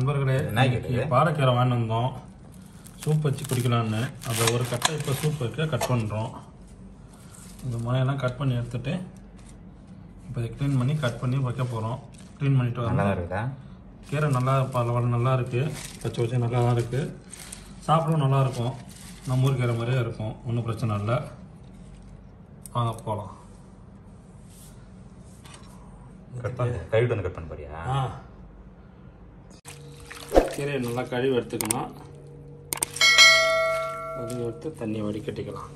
நண்பர்களே, பாறைக்கீரை வாங்கி வந்தோம், சூப் வச்சு குடிக்கலான்னு. அதை ஒரு கட்டை இப்போ சூப் வைக்க கட் பண்ணுறோம். இந்த முனையெல்லாம் கட் பண்ணி எடுத்துகிட்டு இப்போ இதை க்ளீன் பண்ணி கட் பண்ணி வைக்க போகிறோம். க்ளீன் பண்ணிட்டு வரலாம். கீரை நல்லா பரவாயில்ல, நல்லா இருக்குது, பச்சை வச்சு நல்லா தான் இருக்குது, சாப்பிடவும் நல்லாயிருக்கும். நம்ம ஊர் கீரை மாதிரியே இருக்கும், ஒன்றும் பிரச்சனை இல்லை. வாங்க போகலாம். கழுவிட்டு வந்து கட் பண்ண போறியா? கீரையை நல்லா கழுவி எடுத்துக்கலாம். கழுவி எடுத்து தண்ணி வடிகட்டிக்கலாம்.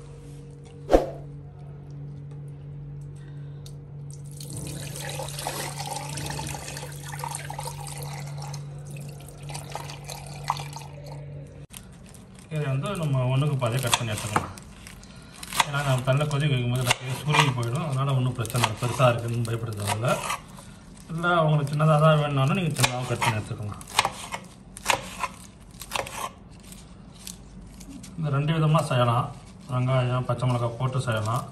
கீரை வந்து நம்ம ஒன்றுக்கு பாதியாக கட் பண்ணி எடுத்துக்கலாம். ஏன்னா நம்ம தண்ணியில் கொதிக்க வைக்கும்போது சூரியன் போயிடும், அதனால் ஒன்றும் பிரச்சனை இல்லை. பெருசாக இருக்குதுன்னு பயப்படுறதில்ல. இல்லை அவங்களுக்கு சின்னதாக தான் வேணுனாலும் நீங்கள் சின்னதாக கட் பண்ணி எடுத்துக்கலாம். இந்த 2 விதமாக செய்யலாம். வெங்காயம் பச்சை மிளகாய் போட்டு செய்யலாம்.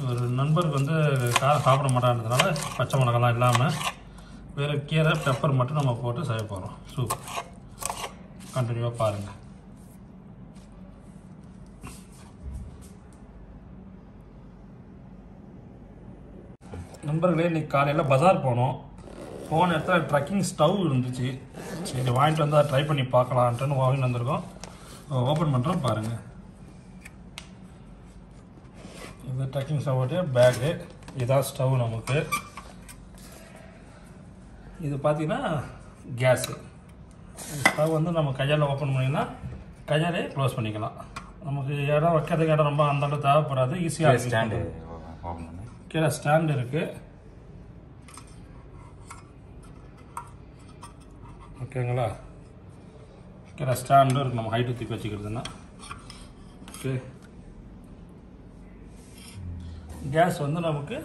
ஒரு நண்பருக்கு வந்து காரம் சாப்பிட மாட்டான்றதுனால பச்சை மிளகாலாம் இல்லாமல் வேறு கீரை பெப்பர் மட்டும் நம்ம போட்டு செய்ய போகிறோம். சூப் கண்டினியூவாக பாருங்கள். நண்பர்களே, இன்றைக்கி காலையில் பஜார் போனோம். போன இடத்துல ட்ரக்கிங் ஸ்டவ் இருந்துச்சு. சரி வாங்கிட்டு வந்து அதை ட்ரை பண்ணி பார்க்கலான்ட்டுன்னு வாங்கிட்டு வந்திருக்கோம். ஓப்பன் பண்ணுறோம் பாருங்கள். இது ட்ரக்கிங் ஸ்டவ்வுடைய பேக்கு. இதுதான் ஸ்டவ் நமக்கு. இது பார்த்திங்கன்னா கேஸு. ஸ்டவ் வந்து நம்ம கையால் ஓப்பன் பண்ணிங்கன்னா கையாலே க்ளோஸ் பண்ணிக்கலாம். நமக்கு இடம் வைக்கிறதுக்கு இடம் ரொம்ப அந்தளவு தேவைப்படாது, ஈஸியாக ஸ்டாண்டு. கீழே ஸ்டாண்டு இருக்குது. ஓகேங்களா? கீழே ஸ்டாண்டும் இருக்குது, நம்ம ஹைட்டு தூக்கி வச்சுக்கிறதுனா. ஓகே, கேஸ் வந்து நமக்கு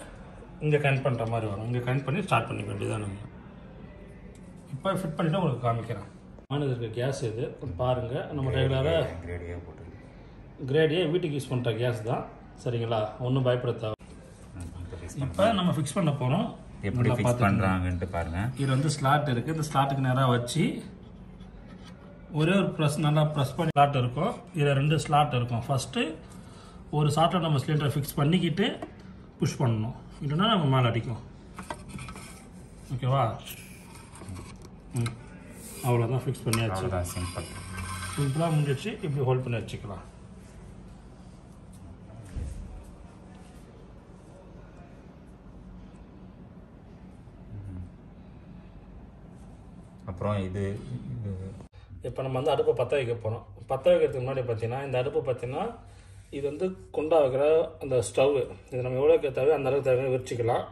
இங்கே கனெக்ட் பண்ணுற மாதிரி வரும். இங்கே கனெக்ட் பண்ணி ஸ்டார்ட் பண்ணிக்க வேண்டியதான். நம்ம இப்போ ஃபிட் பண்ணிவிட்டு உங்களுக்கு காமிக்கிறேன். ஆனது இருக்க கேஸ் இது பாருங்கள். நம்ம ரெகுலராக கிரேடியே வீட்டுக்கு யூஸ் பண்ணுற கேஸ் தான். சரிங்களா? ஒன்றும் பயப்பட தேவை. இப்போ நம்ம ஃபிக்ஸ் பண்ண போகிறோம். எப்படி ஃபிக்ஸ் பண்ணுறாங்கன்ட்டு பாருங்கள். இது வந்து ஸ்லாட் இருக்குது. இந்த ஸ்லாட்டுக்கு நேராக வச்சு ஒரே ஒரு ப்ரெஸ் நல்லா ப்ரெஸ் பண்ணி ஸ்லாட் இருக்கும். இதில் 2 ஸ்லாட் இருக்கும். ஃபஸ்ட்டு ஒரு ஸ்லாட்டை நம்ம சிலிண்டரை ஃபிக்ஸ் பண்ணிக்கிட்டு புஷ் பண்ணணும், இல்லைன்னா நம்ம மேலே அடிக்கும். ஓகேவா? அவ்வளோதான், ஃபிக்ஸ் பண்ணியாச்சு. சிம்பிளாக முடிஞ்சிடுச்சு. இப்படி ஹோல்ட் பண்ணி வச்சுக்கலாம். அப்புறம் இது இப்போ நம்ம வந்து அடுப்பை பற்ற வைக்க போகிறோம். பற்ற வைக்கிறதுக்கு முன்னாடி பார்த்தீங்கன்னா இந்த அடுப்பு பார்த்தீங்கன்னா இது வந்து குண்டா வைக்கிற அந்த ஸ்டவ்வு. இது நம்ம எவ்வளோக்கு தேவை அந்த அளவுக்கு தேவை விரிச்சிக்கலாம்.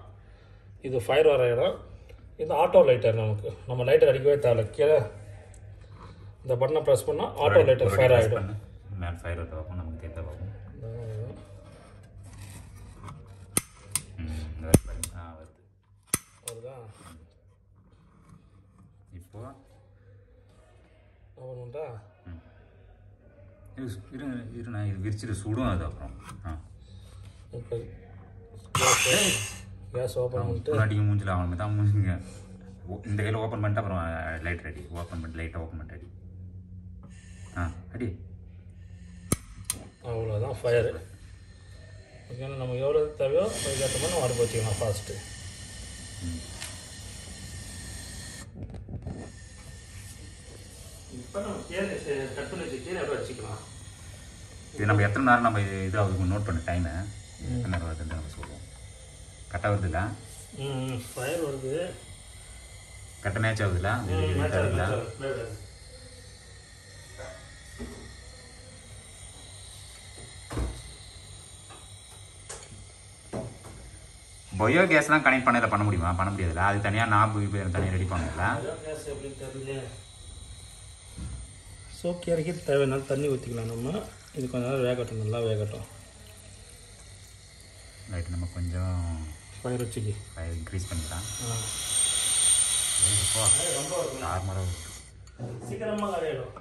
இது ஃபயர் வர இடம். இது ஆட்டோ லைட்டர். நம்ம லைட்டர் அடிக்கவே தேவை. கீழே இந்த பட்டனை ப்ரெஸ் பண்ணால் ஆட்டோ லைட்டர் ஃபயர் ஆகிடும். மேலே ஃபயர் வைப்போம், நமக்கு தேவை பார்ப்போம். அதுதான் இப்போ ஆகணும்டா. இருண்ணா, இது விரிச்சிட்டு சுடும். அது அப்புறம் இப்போ கேஸ் ஓப்பன் பண்ணிட்டு அடிக்க மூஞ்சில் ஆகணும் தான். மூஞ்சிங்க இந்த கையில் ஓப்பன் பண்ணிட்டு அப்புறம் லைட் அடி. ஓப்பன் பண்ணிட்டு லைட்டாக ஓப்பன் பண்ணிட்டு அடி. அடி. அவ்வளோதான் ஃபயரு. ஓகேண்ணா, நமக்கு எவ்வளோ தேவையோ அதுக்கேற்ற மாதிரி நம்ம அடுப்பு வச்சுக்கலாம் ஃபாஸ்ட்டு. இப்போ நம்ம கீரை கட் பண்ணி வச்சு கீரை அப்படியே வச்சுக்கலாம். இது நம்ம எத்தனை நேரம் நம்ம இதாகுது நோட் பண்ண டைமு எத்தனை நேரம் வருதுன்னு நம்ம சொல்லுவோம். கரெக்டாக வருதுல்ல? ஃபயர் வருது. கரெக்டாக மேட்ச் ஆகுதுல்ல? வருதுல்ல? பயோ கேஸ்லாம் கனெக்ட் பண்ண முடியுமா? பண்ண முடியாதுல்ல? அது தனியாக நாப்பு தனியாக ரெடி பண்ணுங்களா? ஸோ கீரைக்கு தேவையான தண்ணி ஊற்றிக்கலாம். நம்ம இது கொஞ்சம் நேரம் வேகட்டும், நல்லா வேகட்டும். ரைட்டு, நம்ம கொஞ்சம் ஃபயர் வச்சுக்கி ஃபயர் இன்க்ரீஸ் பண்ணிக்கலாம். நார்மலாக சீக்கிரமாக கரையிடும்.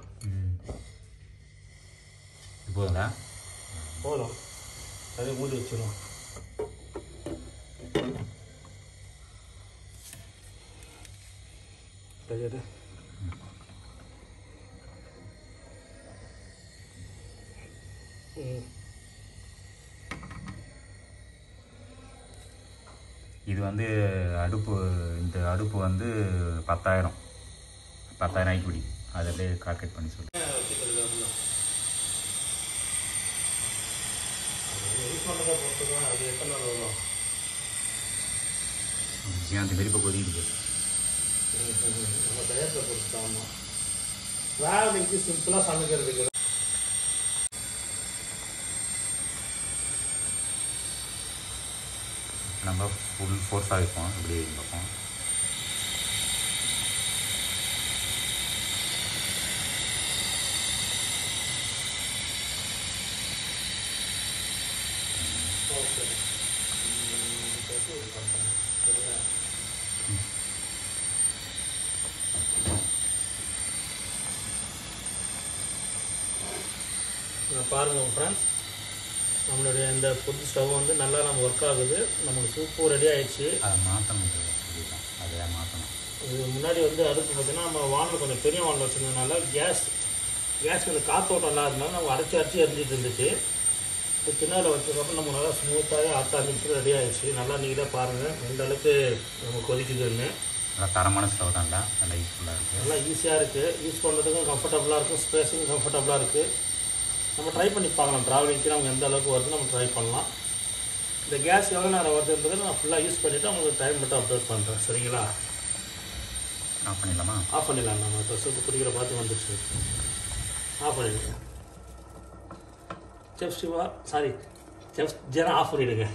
போதுங்களா? போதும், அதே மூடி வச்சிடும். கையெடு இது வந்து அடுப்பு, இந்த அடுப்பு வந்து 10,000 ஐக்குடி. அதை அப்படியே கால்குலேட் பண்ணி சொல்லு. அந்த வெறிப்பை கொதிக்குது. நம்ம தயாரித்த பொறுத்து. ஆமாம், வேலைக்கு சிம்பிளாக சமைக்கிறதுக்கு நம்ம ஃபுல் ஃபோர்ஸாக வைப்போம். இப்படி பார்ப்போம். பாருங்கள் ஃப்ரெண்ட்ஸ், நம்மளுடைய இந்த புது ஸ்டவ் வந்து நல்லா நம்ம ஒர்க் ஆகுது. நமக்கு சூப்பு ரெடி ஆகிடுச்சு. அதை மாற்றணும், அதை மாற்றணும். இது முன்னாடி வந்து அடுப்பு பார்த்தீங்கன்னா நம்ம வானல் கொஞ்சம் பெரிய வானல் வச்சுருந்ததுனால கேஸ் கொஞ்சம் காற்றோட்டம் இல்லாததுனால நம்ம அரைச்சி எரிஞ்சிட்டு இருந்துச்சு. இப்போ பின்னால் வச்சதுக்கப்புறம் நம்ம நல்லா ஸ்மூத்தாகவே 6 நிமிஷம் ரெடி ஆகிடுச்சு. நல்லா நீட்டாக பாருங்கள் எந்த அளவுக்கு நம்ம கொதிக்குதுன்னு. நல்லா தரமான ஸ்டவ் தான், நல்லா யூஸ்ஃபுல்லாக இருக்குது. நல்லா ஈஸியாக இருக்குது, யூஸ் பண்ணுறதுக்கும் கம்ஃபர்டபுளாக இருக்கும், ஸ்பேஸுக்கும் கம்ஃபர்டபுளாக இருக்குது. நம்ம ட்ரை பண்ணி பார்க்கலாம். ட்ராவலிங்க்கு நம்ம எந்த அளவுக்கு வருதுன்னு நம்ம ட்ரை பண்ணலாம். இந்த கேஸ் எவ்வளோ நேரம் வருதுன்றது நான் ஃபுல்லாக யூஸ் பண்ணிவிட்டு உங்களுக்கு டைம் மட்டும் அப்டேட் பண்ணுறேன். சரிங்களா? ஆஃப் பண்ணிடலாமா? ஆஃப் பண்ணிடலாம். நம்ம இப்போ சூப்பு குடிக்கிற பார்த்து வந்துடுச்சு. ஆஃப் பண்ணிவிடுங்க. Chef Siva, sorry chef Jena, off பண்ணிவிடுங்க.